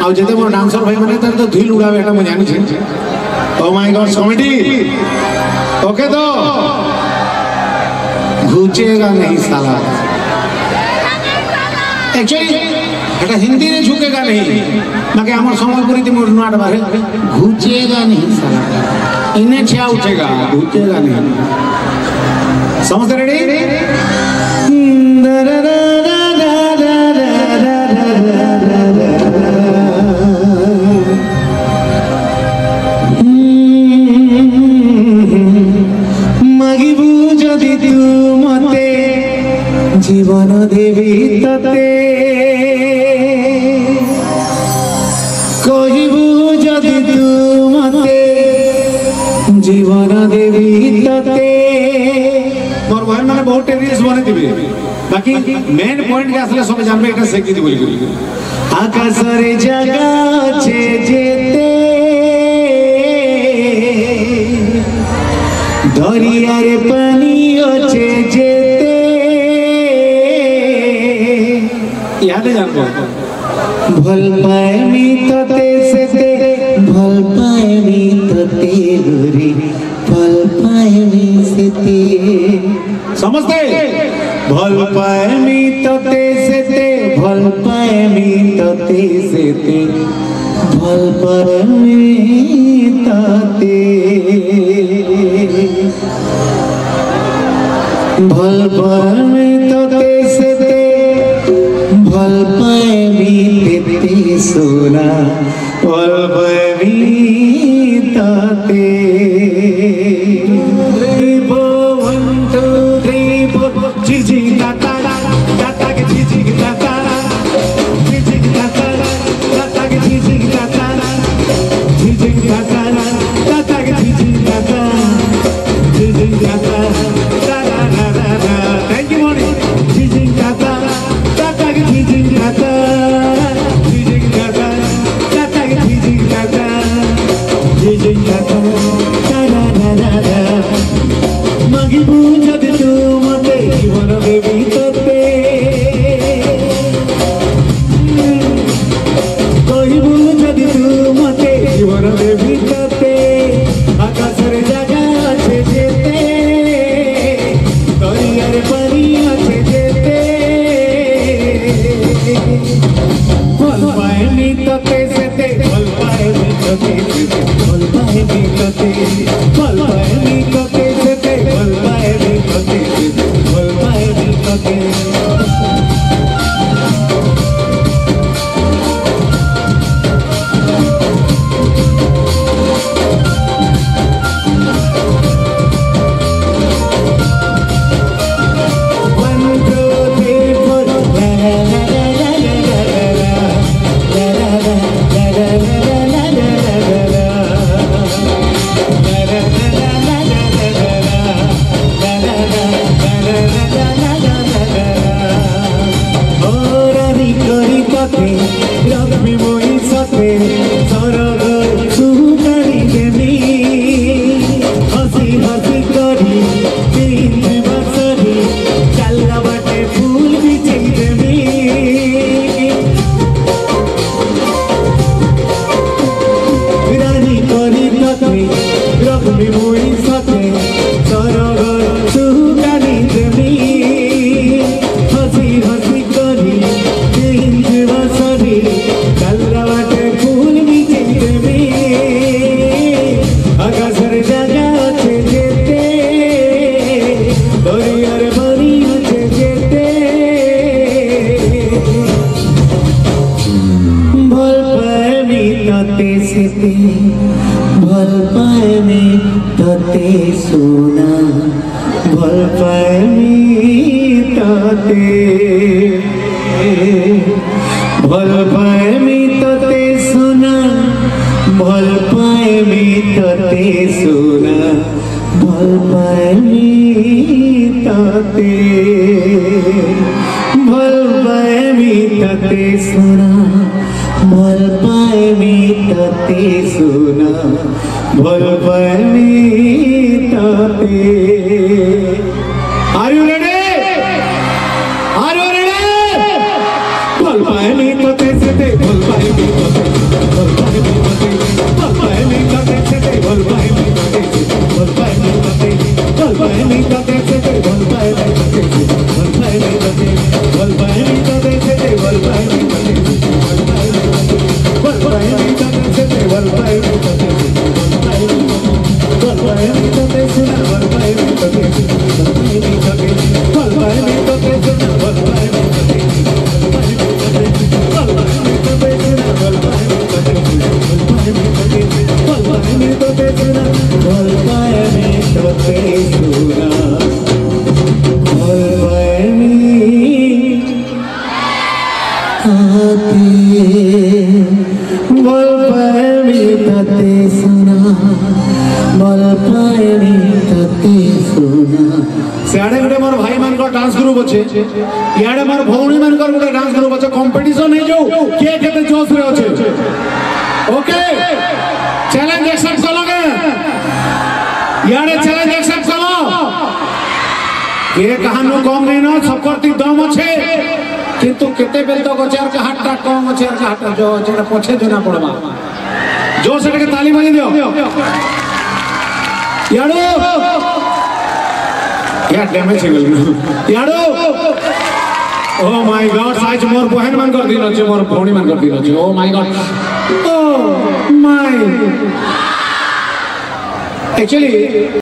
आउ जते मोर डांसर भाई माने तार तो धुल उड़ावे एटा म जानि छै। Oh my God comedy okay तो घुचेगा नहीं साला। एक्चुअली एटा हिंदी ने झुकेगा नहीं बाकी हमर संबलपुरी ते मोर नाट बारे घुचेगा नहीं साला इन्हें छा उठेगा घुचेगा नहीं। समझ रेडी मागिबू जदि तू मते जीवन देवी तते कहिबू जदि तू मते जीवन देवी तते। मोर बहन माने बहुत रील्स बने दिबे बाकी मेन पॉइंट के असले सब जानबे एटा सेकी दी बोली आकाश रे जगह छे जेते दरिया रे पानी अच्छे जेते याद जानबो भल पाए मी तते सेते भल पाए मी तते गोरी भल पाए मी सेते। समझते भल पाए मी तते सेते भल पाए मी तते सेते भल पाए मी तते भल पाए मी तते सेते भल पाए मी तते सोना भल पाए मी तते। 1 2 3 4 झिझी ताता ताता के झिझी ताता झिझी ताता ताता के झिझी ताता झिझी ताता ताता के झिझी ताता झिझी ताता ताता ताता। थैंक यू मोनी झिझी ताता ताता के झिझी ताता झिझी ताता ताता के झिझी ताता झिझी ताता ताता ताता। मागिबू जदि तू मते जीवन देवी तते कहिबू जदि तू मते जीवन देवी तते आकाश रे जगह अच्छे जेते दरिया रे पानी अच्छे जेते भल पाए मी तते सेते भल पाए मी तते सेते भल पाए मी तते भल पाए मी तते सेते भल पाए मी तते सेते भल पाए मी तते। भल पाए मी तते सोना भल पाए मी तते भल पाए मी तते सोना भल पाए मी तते सोना भल पाए मी तते भल पाए मी तते सोना भल पाए मी तते सोना भल पाए मी तते। Are you ready? Are you ready? भल पाए मी तते सेते भल पाए मी तते सुंदर डांस ग्रुप अच्छे याडे मार भौणी मन कर गोटे डांस ग्रुप अच्छे कंपटीशन हे जो के केते जोश रे अच्छे ओके चैलेंज एक्सेप्ट करोगे याडे चैलेंज एक्सेप्ट करो ये कहानो कम नहीं ना सबकरती दम अच्छे किंतु केते बेल तो गोचार का हाथ टाट कम अच्छे का हाथ जो जेटा पछे देना पड़बा जोर से के ताली बजा दियो याडो क्या डैमेज है गल याडो ओ माय गॉड साइज मोर बहन मन कर दिनो छे मोर भौणी मन कर दिनो छे oh my God oh my actually